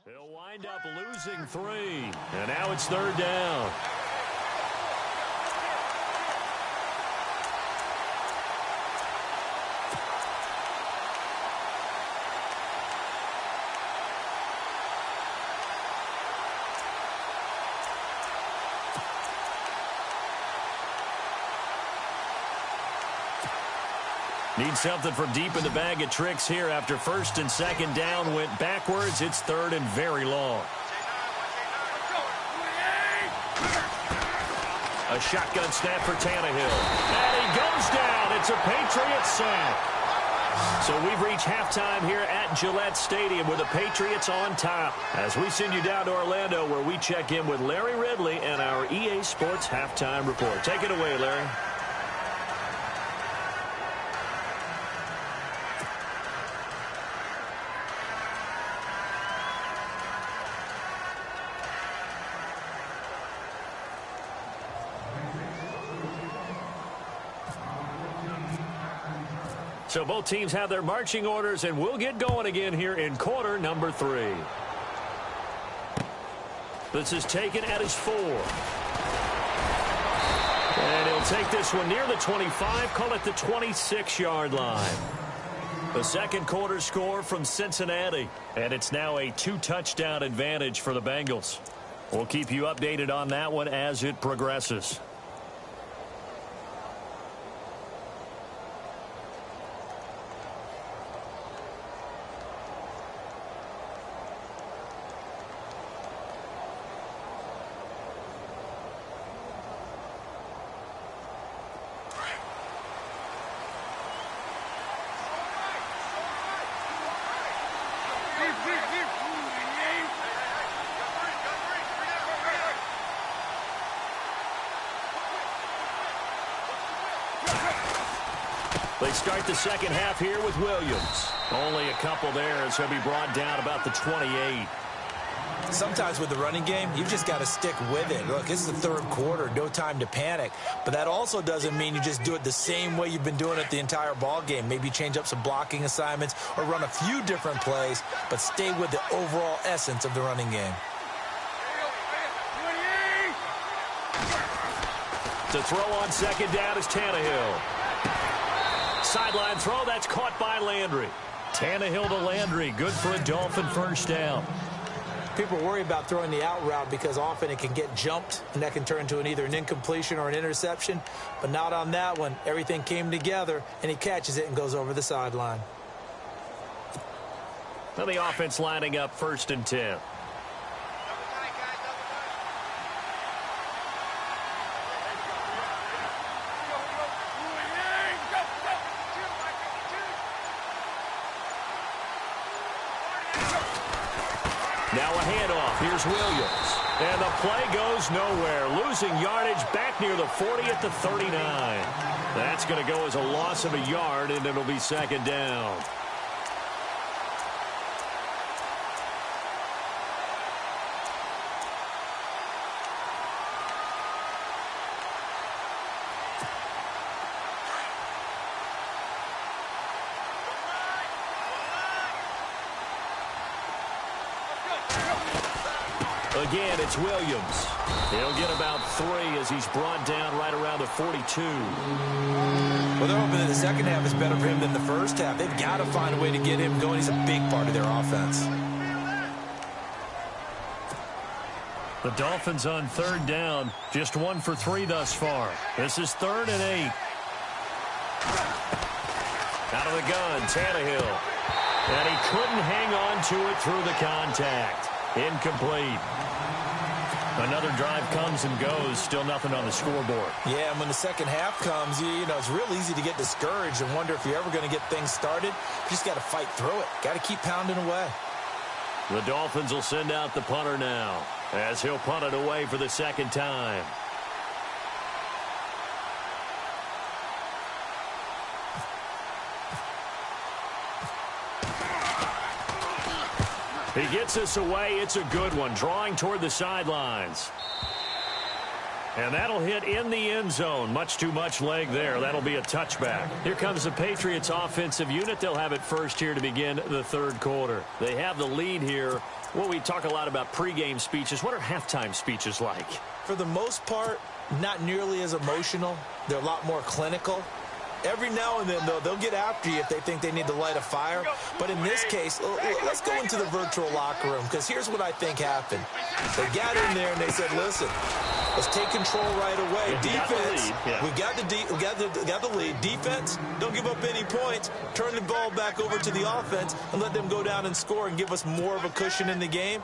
They'll wind up losing 3, and now it's 3rd down. Need something from deep in the bag of tricks here after 1st and 2nd down went backwards. It's 3rd and very long. A shotgun snap for Tannehill. And he goes down. It's a Patriots sack. So we've reached halftime here at Gillette Stadium with the Patriots on top. As we send you down to Orlando where we check in with Larry Ridley and our EA Sports Halftime Report. Take it away, Larry. So both teams have their marching orders, and we'll get going again here in quarter number 3. This is taken at his 4. And he'll take this one near the 25, call it the 26-yard line. The second quarter score from Cincinnati, and it's now a 2-touchdown advantage for the Bengals. We'll keep you updated on that one as it progresses. They start the second half here with Williams. Only a couple there as he'll be brought down about the 28. Sometimes with the running game, you've just got to stick with it. Look, it's the 3rd quarter, no time to panic. But that also doesn't mean you just do it the same way you've been doing it the entire ball game. Maybe change up some blocking assignments or run a few different plays, but stay with the overall essence of the running game. To throw on 2nd down is Tannehill. Sideline throw, that's caught by Landry. Tannehill to Landry, good for a Dolphin 1st down. People worry about throwing the out route because often it can get jumped, and that can turn into either an incompletion or an interception. But not on that one. Everything came together, and he catches it and goes over the sideline. Well, the offense lining up 1st and 10. Now a handoff. Here's Williams. And the play goes nowhere. Losing yardage back near the 40 at the 39. That's going to go as a loss of a yard, and it'll be second down. Again, it's Williams. He'll get about 3 as he's brought down right around the 42. Well, they're hoping that the second half is better for him than the first half. They've got to find a way to get him going. He's a big part of their offense. The Dolphins on third down. Just 1 for 3 thus far. This is 3rd and 8. Out of the gun, Tannehill. And he couldn't hang on to it through the contact. Incomplete. Another drive comes and goes. Still nothing on the scoreboard. Yeah, and when the second half comes, you know, it's real easy to get discouraged and wonder if you're ever going to get things started. You just got to fight through it. Got to keep pounding away. The Dolphins will send out the punter now as he'll punt it away for the second time. He gets us away. It's a good one, drawing toward the sidelines. And that'll hit in the end zone. Much too much leg there. That'll be a touchback. Here comes the Patriots offensive unit. They'll have it first here to begin the third quarter. They have the lead here. Well, we talk a lot about pregame speeches. What are halftime speeches like? For the most part, not nearly as emotional. They're a lot more clinical. Every now and then, though, they'll get after you if they think they need to light a fire. But in this case, let's go into the virtual locker room, because here's what I think happened. They got in there and they said, listen, let's take control right away. Defense, we got the lead. Defense, don't give up any points. Turn the ball back over to the offense and let them go down and score and give us more of a cushion in the game.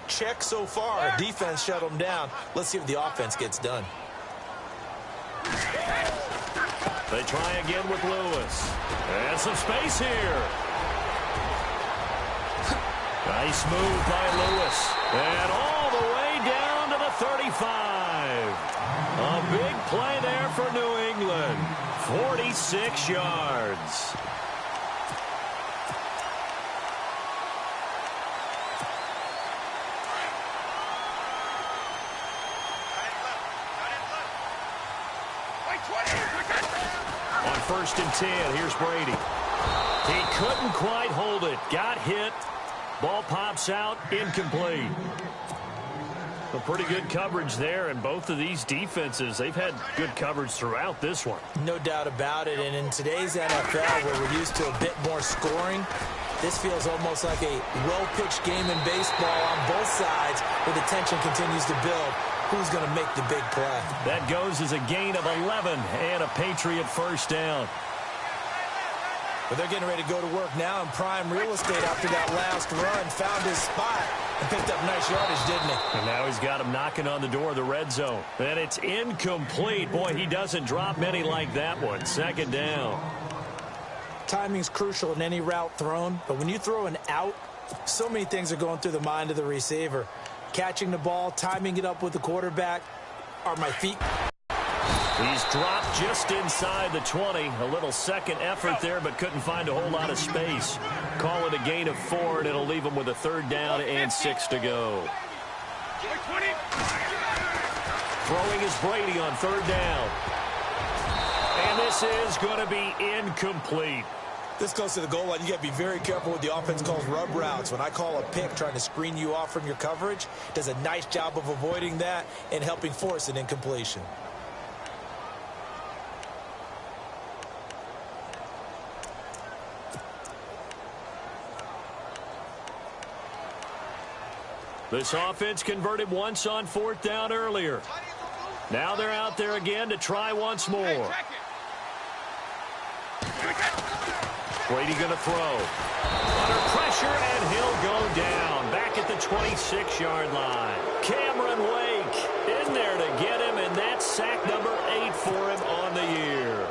Check so far. Defense shut them down. Let's see if the offense gets done. They try again with Lewis. And some space here. Nice move by Lewis. And all the way down to the 35. A big play there for New England. 46 yards. On 1st and 10, here's Brady. He couldn't quite hold it. Got hit. Ball pops out. Incomplete. A pretty good coverage there, and both of these defenses, they've had good coverage throughout this one. No doubt about it, and in today's NFL, where we're used to a bit more scoring, this feels almost like a well-pitched game in baseball on both sides, where the tension continues to build. Who's going to make the big play? That goes as a gain of 11 and a Patriot first down. But they're getting ready to go to work now in prime real estate after that last run. Found his spot and picked up nice yardage, didn't he? And now he's got him knocking on the door of the red zone. And it's incomplete. Boy, he doesn't drop many like that one. Second down. Timing's crucial in any route thrown. But when you throw an out, so many things are going through the mind of the receiver. Catching the ball, timing it up with the quarterback. Are my feet? He's dropped just inside the 20. A little second effort there, but couldn't find a whole lot of space. Call it a gain of 4, and it'll leave him with a 3rd down and 6 to go. Throwing is Brady on 3rd down. And this is going to be incomplete. This close to the goal line, you got to be very careful with the offense calls rub routes. When I call a pick trying to screen you off from your coverage, does a nice job of avoiding that and helping force an incompletion. This offense converted once on 4th down earlier. Now they're out there again to try once more. Brady going to throw. Under pressure, and he'll go down. Back at the 26-yard line. Cameron Wake in there to get him, and that's sack number 8 for him on the year.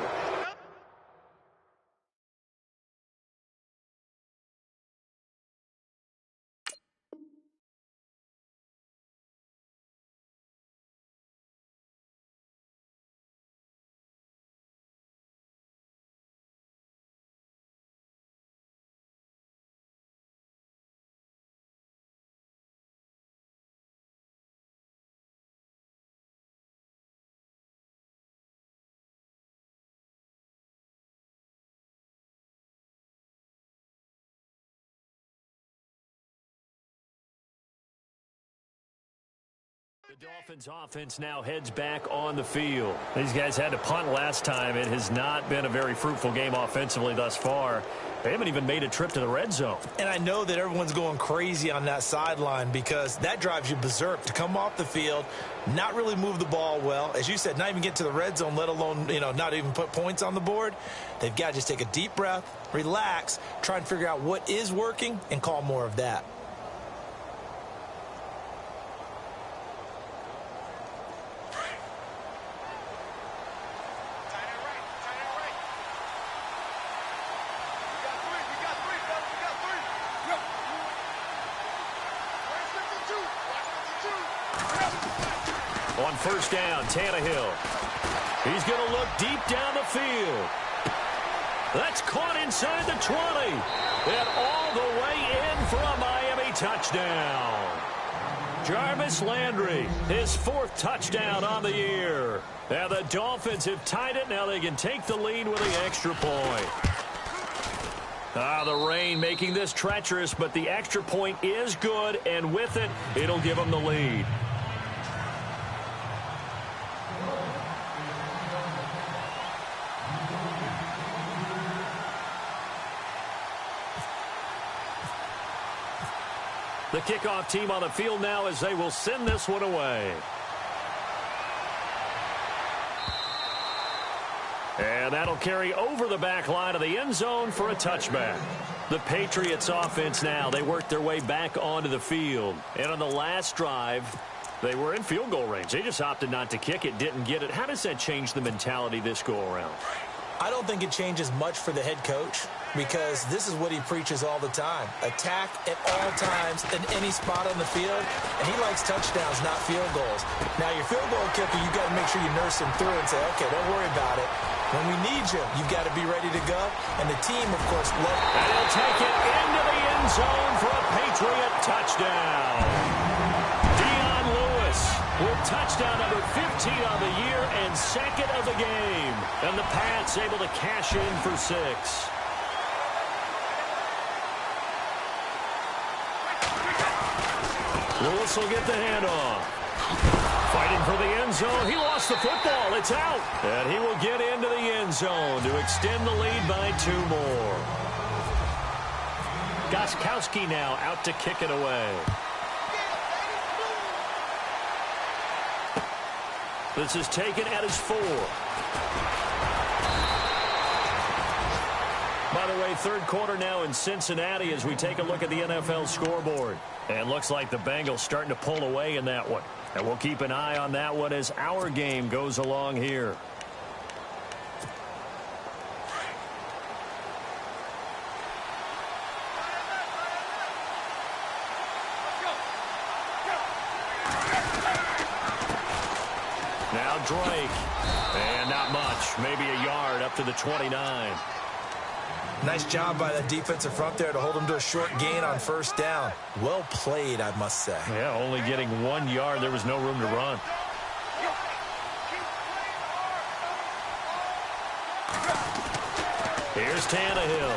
The Dolphins offense now heads back on the field. These guys had to punt last time. It has not been a very fruitful game offensively thus far. They haven't even made a trip to the red zone. And I know that everyone's going crazy on that sideline because that drives you berserk to come off the field, not really move the ball well. As you said, not even get to the red zone, let alone, not even put points on the board. They've got to just take a deep breath, relax, try and figure out what is working and call more of that. On first down, Tannehill. He's going to look deep down the field. That's caught inside the 20. And all the way in for a Miami touchdown. Jarvis Landry, his 4th touchdown on the year. Now the Dolphins have tied it. Now they can take the lead with the extra point. The rain making this treacherous, but the extra point is good, and with it, it'll give them the lead. The kickoff team on the field now as they will send this one away. And that'll carry over the back line of the end zone for a touchback. The Patriots offense now, they worked their way back onto the field. And on the last drive, they were in field goal range. They just opted not to kick it, didn't get it. How does that change the mentality this go-around? I don't think it changes much for the head coach because this is what he preaches all the time. Attack at all times in any spot on the field, and he likes touchdowns, not field goals. Now, your field goal kicker, you've got to make sure you nurse him through and say, okay, don't worry about it. When we need you, you've got to be ready to go. And the team, of course, will. And he'll take it into the end zone for a Patriot touchdown. With touchdown number 15 on the year and 2nd of the game. And the Pats able to cash in for 6. Lewis will get the handoff. Fighting for the end zone. He lost the football. It's out. And he will get into the end zone to extend the lead by 2 more. Gostkowski now out to kick it away. This is taken at his 4. By the way, 3rd quarter now in Cincinnati as we take a look at the NFL scoreboard. And looks like the Bengals starting to pull away in that one. And we'll keep an eye on that one as our game goes along here. Now Drake. And not much. Maybe a yard up to the 29. Nice job by that defensive front there to hold him to a short gain on first down. Well played, I must say. Yeah, only getting 1 yard. There was no room to run. Here's Tannehill.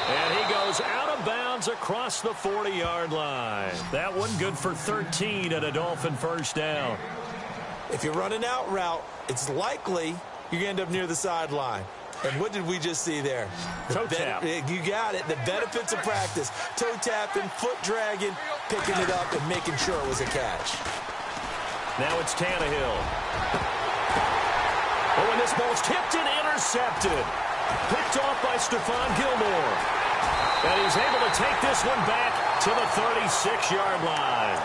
And he goes out of bounds across the 40-yard line. That one good for 13 and a Dolphin first down. If you run an out route, it's likely you're going to end up near the sideline. And what did we just see there? Toe tap. You got it. The benefits of practice. Toe tapping, foot dragging, picking it up, and making sure it was a catch. Now it's Tannehill. Oh, and this ball's tipped and intercepted. Picked off by Stephon Gilmore. And he's able to take this one back to the 36-yard line.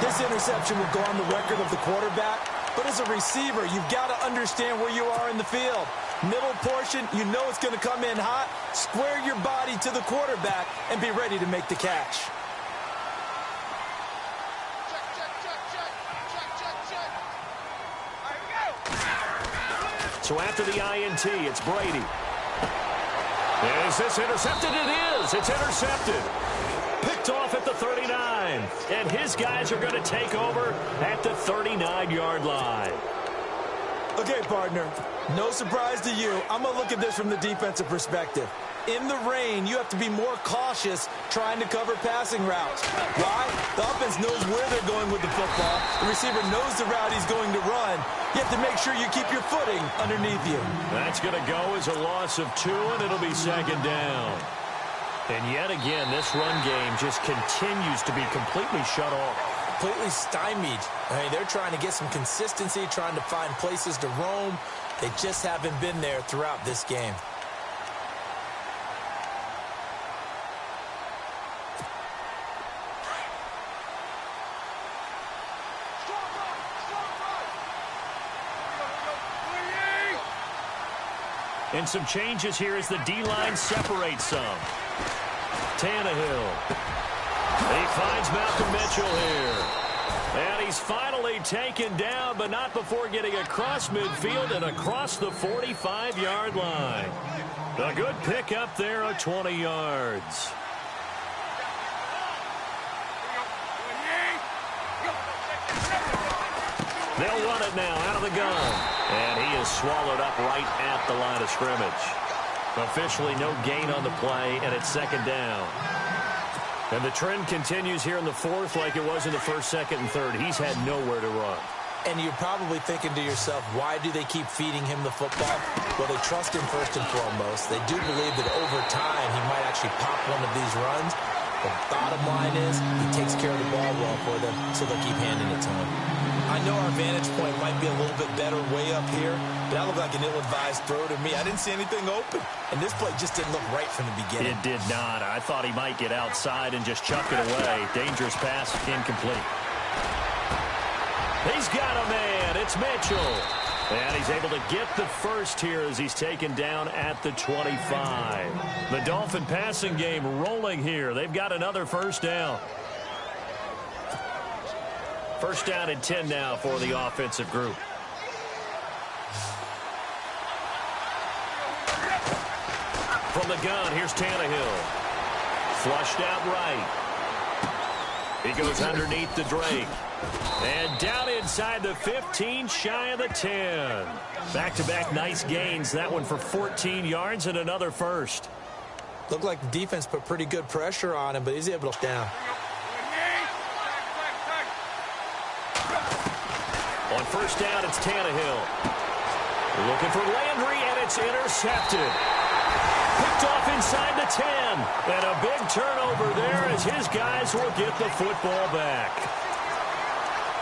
This interception will go on the record of the quarterback. But as a receiver, you've got to understand where you are in the field. Middle portion, you know it's going to come in hot. Square your body to the quarterback and be ready to make the catch. So after the INT, it's Brady. Is this intercepted? It is. It's intercepted. Picked off at the 39. And his guys are going to take over at the 39-yard line. Okay, partner, no surprise to you. I'm going to look at this from the defensive perspective. in the rain, you have to be more cautious trying to cover passing routes. Why? The offense knows where they're going with the football. The receiver knows the route he's going to run. You have to make sure you keep your footing underneath you. That's going to go as a loss of 2, and it'll be second down. And yet again, this run game just continues to be completely shut off. Completely stymied. I mean, they're trying to get some consistency, trying to find places to roam. They just haven't been there throughout this game. And some changes here as the D-line separates some. Tannehill. He finds Malcolm Mitchell here. And he's finally taken down, but not before getting across midfield and across the 45-yard line. A good pickup there of 20 yards. They'll run it now out of the gun. And he is swallowed up right at the line of scrimmage. Officially no gain on the play, and it's second down. And the trend continues here in the fourth like it was in the first, second, and third. He's had nowhere to run. And you're probably thinking to yourself, why do they keep feeding him the football? Well, they trust him first and foremost. They do believe that over time he might actually pop one of these runs. The bottom line is he takes care of the ball well for them, so they'll keep handing it to him. I know our vantage point might be a little bit better way up here, but that looked like an ill-advised throw to me. I didn't see anything open, and this play just didn't look right from the beginning. It did not. I thought he might get outside and just chuck it away. Dangerous pass, incomplete. He's got a man. It's Mitchell. And he's able to get the first here as he's taken down at the 25. The Dolphin passing game rolling here. They've got another first down. First down and 10 now for the offensive group. From the gun, here's Tannehill. Flushed out right. He goes underneath the Drake. And down inside the 15, shy of the 10. Back-to-back nice gains. That one for 14 yards and another first. Looked like the defense put pretty good pressure on him, but he's able to down. On first down, it's Tannehill. Looking for Landry, and it's intercepted. Picked off inside the 10. And a big turnover there as his guys will get the football back.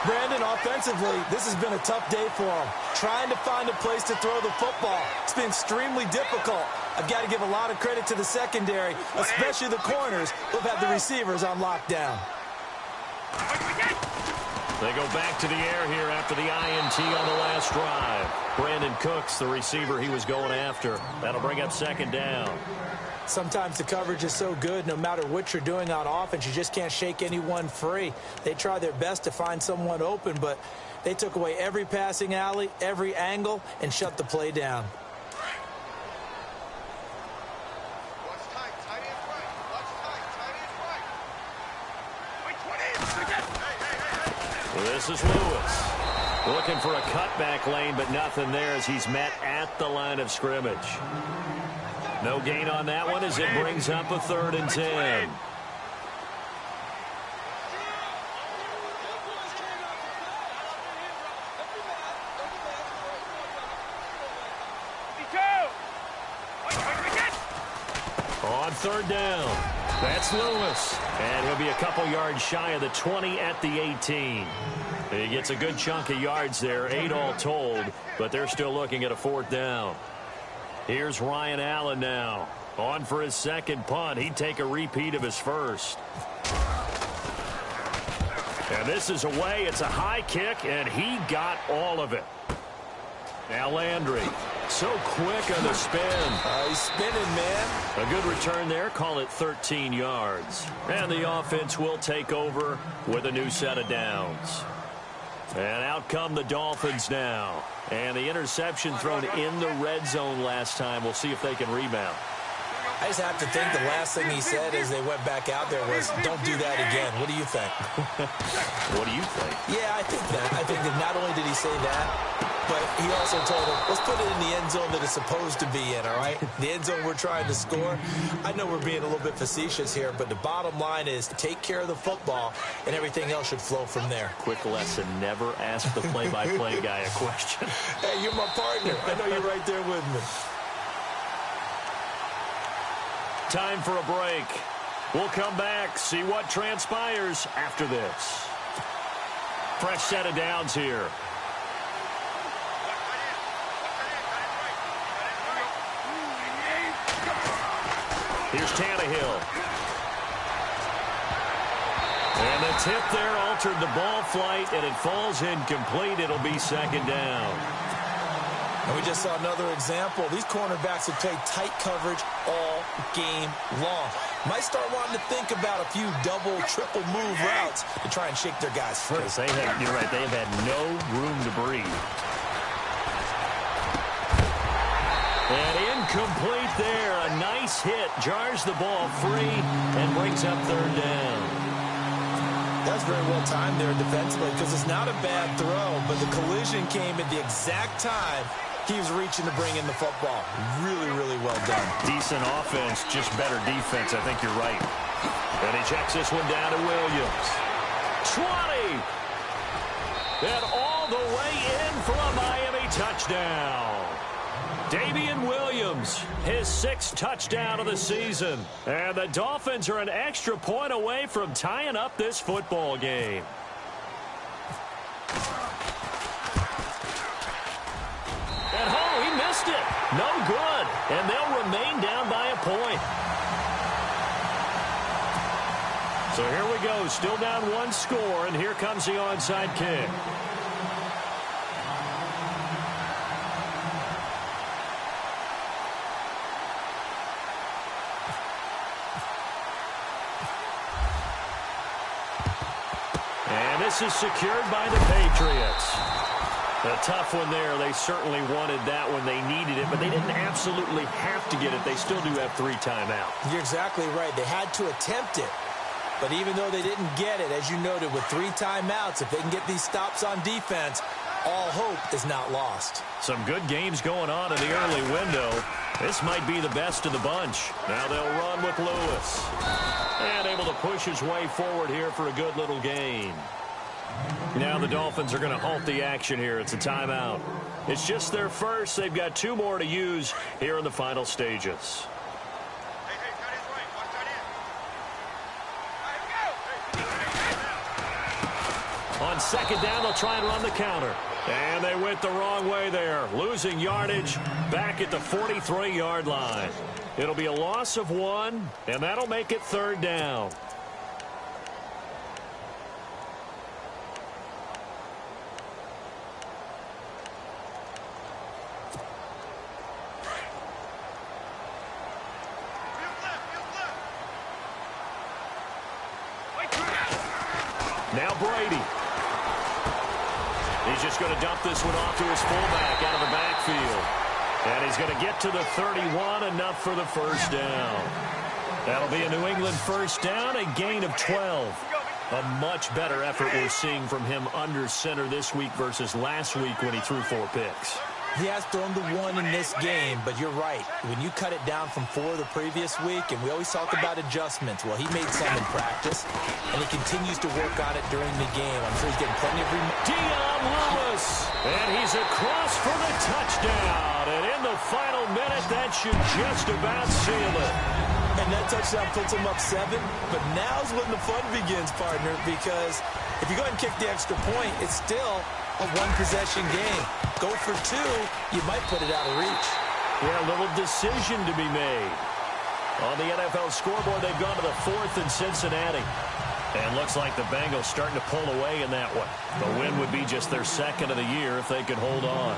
Brandon, offensively, this has been a tough day for him. Trying to find a place to throw the football. It's been extremely difficult. I've got to give a lot of credit to the secondary, especially the corners who've had the receivers on lockdown. They go back to the air here after the INT on the last drive. Brandon Cooks, the receiver he was going after. That'll bring up second down. Sometimes the coverage is so good, no matter what you're doing on offense, you just can't shake anyone free. They try their best to find someone open, but they took away every passing alley, every angle, and shut the play down. This is Lewis. Looking for a cutback lane, but nothing there as he's met at the line of scrimmage. No gain on that one as it brings up a 3rd and 10. On 3rd down, that's Lewis. And he'll be a couple yards shy of the 20 at the 18. He gets a good chunk of yards there, 8 all told, but they're still looking at a 4th down. Here's Ryan Allen now. On for his second punt. He'd take a repeat of his first. And this is away. It's a high kick, and he got all of it. Now Landry. So quick on the spin. He's spinning, man. A good return there. Call it 13 yards. And the offense will take over with a new set of downs. And out come the Dolphins now. And the interception thrown in the red zone last time. We'll see if they can rebound. I just have to think the last thing he said as they went back out there was, don't do that again. What do you think? What do you think? Yeah, I think that. I think that not only did he say that, but he also told him, let's put it in the end zone that it's supposed to be in, all right? The end zone we're trying to score. I know we're being a little bit facetious here, but the bottom line is take care of the football, and everything else should flow from there. Quick lesson, never ask the play-by-play guy a question. Hey, you're my partner. I know you're right there with me. Time for a break. We'll come back, see what transpires after this. Fresh set of downs here. Here's Tannehill. And the tip there altered the ball flight, and it falls incomplete. It'll be second down. And we just saw another example. These cornerbacks have played tight coverage all game long. Might start wanting to think about a few double, triple move routes to try and shake their guys free. You're right, they have had no room to breathe. And incomplete there. A nice hit. Jars the ball free and brings up third down. That's very well timed there defensively because it's not a bad throw, but the collision came at the exact time he was reaching to bring in the football. Really, really well done. Decent offense, just better defense. I think you're right. And he checks this one down to Williams. 20! And all the way in for a Miami touchdown. Damian Williams, his 6th touchdown of the season. And the Dolphins are an extra point away from tying up this football game. And he missed it. No good. And they'll remain down by a point. So here we go. Still down 1 score, and here comes the onside kick. And this is secured by the Patriots. A tough one there. They certainly wanted that when they needed it, but they didn't absolutely have to get it. They still do have 3 timeouts. You're exactly right. They had to attempt it. But even though they didn't get it, as you noted, with 3 timeouts, if they can get these stops on defense, all hope is not lost. Some good games going on in the early window. This might be the best of the bunch. Now they'll run with Lewis. And able to push his way forward here for a good little gain. Now the Dolphins are going to halt the action here. It's a timeout. It's just their first. They've got 2 more to use here in the final stages. On second down, they'll try and run the counter. And they went the wrong way there. Losing yardage back at the 43-yard line. It'll be a loss of 1, and that'll make it third down. Now Brady. He's just going to dump this one off to his fullback out of the backfield. And he's going to get to the 31, enough for the first down. That'll be a New England first down, a gain of 12. A much better effort we're seeing from him under center this week versus last week when he threw 4 picks. He has thrown the 1 in this game, but you're right. When you cut it down from 4 the previous week, and we always talk about adjustments, well, he made some in practice, and he continues to work on it during the game. I'm sure he's getting plenty of Dion Lewis, and he's across for the touchdown. And in the final minute, that should just about seal it. And that touchdown puts him up 7, but now's when the fun begins, partner, because if you go ahead and kick the extra point, it's still a 1-possession game. Go for 2, you might put it out of reach. Yeah, a little decision to be made. On the NFL scoreboard, they've gone to the 4th in Cincinnati. And looks like the Bengals starting to pull away in that one. The win would be just their 2nd of the year if they could hold on.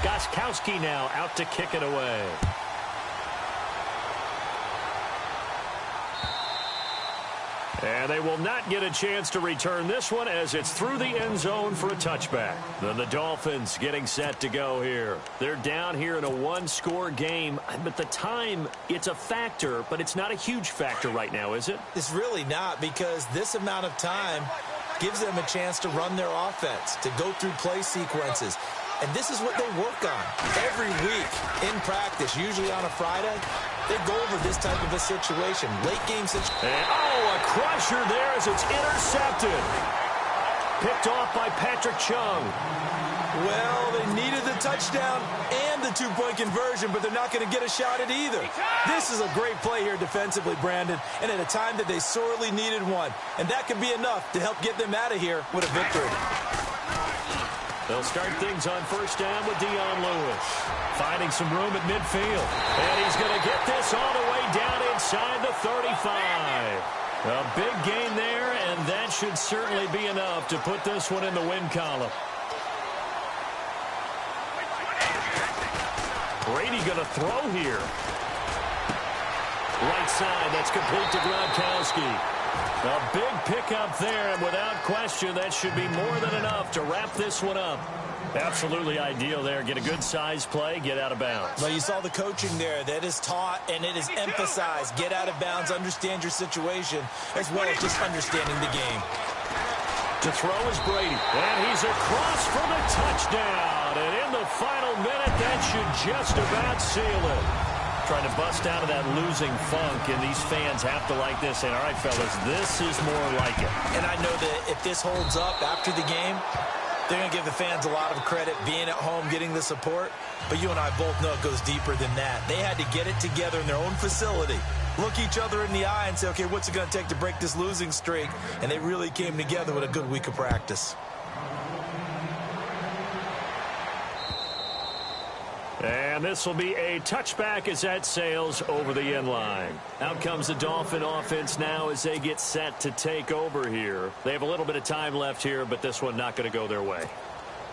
Gostkowski now out to kick it away. And they will not get a chance to return this one as it's through the end zone for a touchback. Then the Dolphins getting set to go here. They're down here in a 1-score game. But the time, it's a factor, but it's not a huge factor right now, is it? It's really not, because this amount of time gives them a chance to run their offense, to go through play sequences. And this is what they work on every week in practice, usually on a Friday. They go over this type of a situation, late game situation. Oh, a crusher there as it's intercepted. Picked off by Patrick Chung. Well, they needed the touchdown and the two-point conversion, but they're not going to get a shot at either. This is a great play here defensively, Brandon, and at a time that they sorely needed one. And that could be enough to help get them out of here with a victory. They'll start things on first down with Dion Lewis. Finding some room at midfield. And he's going to get this all the way down inside the 35. A big gain there, and that should certainly be enough to put this one in the win column. Brady going to throw here. Right side, that's complete to Gronkowski. A big pickup there, and without question, that should be more than enough to wrap this one up. Absolutely ideal there. Get a good size play, get out of bounds. Well, you saw the coaching there. That is taught and it is emphasized. Get out of bounds, understand your situation, as well as just understanding the game. To throw is Brady, and he's across for the touchdown. And in the final minute, that should just about seal it. Trying to bust out of that losing funk, and these fans have to like this. And all right, fellas, this is more like it. And I know that if this holds up after the game, they're going to give the fans a lot of credit being at home, getting the support. But you and I both know it goes deeper than that. They had to get it together in their own facility, look each other in the eye and say, okay, what's it going to take to break this losing streak? And they really came together with a good week of practice. And this will be a touchback as that sails over the end line. Out comes the Dolphin offense now as they get set to take over here. They have a little bit of time left here, but this one not going to go their way.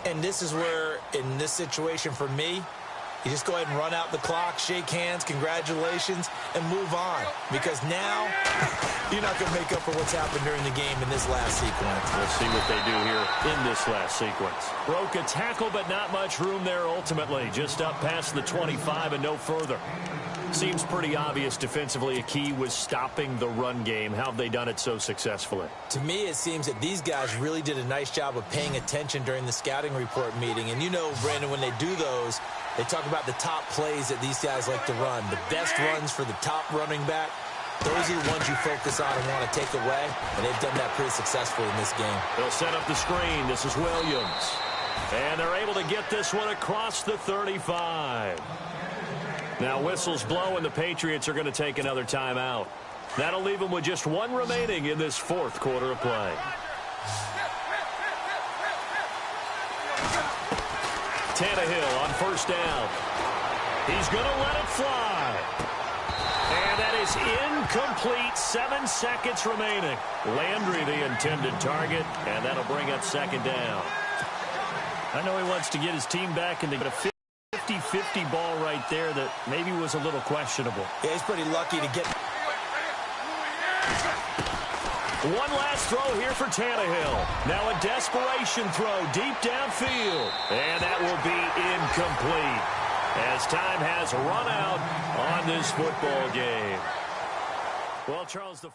And this is where, in this situation for me, you just go ahead and run out the clock, shake hands, congratulations, and move on. Because now, you're not going to make up for what's happened during the game in this last sequence. We'll see what they do here in this last sequence. Broke a tackle, but not much room there ultimately. Just up past the 25 and no further. Seems pretty obvious defensively a key was stopping the run game. How have they done it so successfully? To me, it seems that these guys really did a nice job of paying attention during the scouting report meeting. And you know, Brandon, when they do those, they talk about the top plays that these guys like to run. The best runs for the top running back, those are the ones you focus on and want to take away. And they've done that pretty successfully in this game. They'll set up the screen. This is Williams. And they're able to get this one across the 35. Now whistles blow, and the Patriots are going to take another timeout. That'll leave them with just one remaining in this fourth quarter of play. Tannehill on first down. He's going to let it fly. And that is incomplete. 7 seconds remaining. Landry the intended target, and that'll bring up second down. I know he wants to get his team back into a 50-50 ball right there that maybe was a little questionable. Yeah, he's pretty lucky to get. One last throw here for Tannehill. Now a desperation throw deep downfield. And that will be incomplete as time has run out on this football game. Well, Charles, the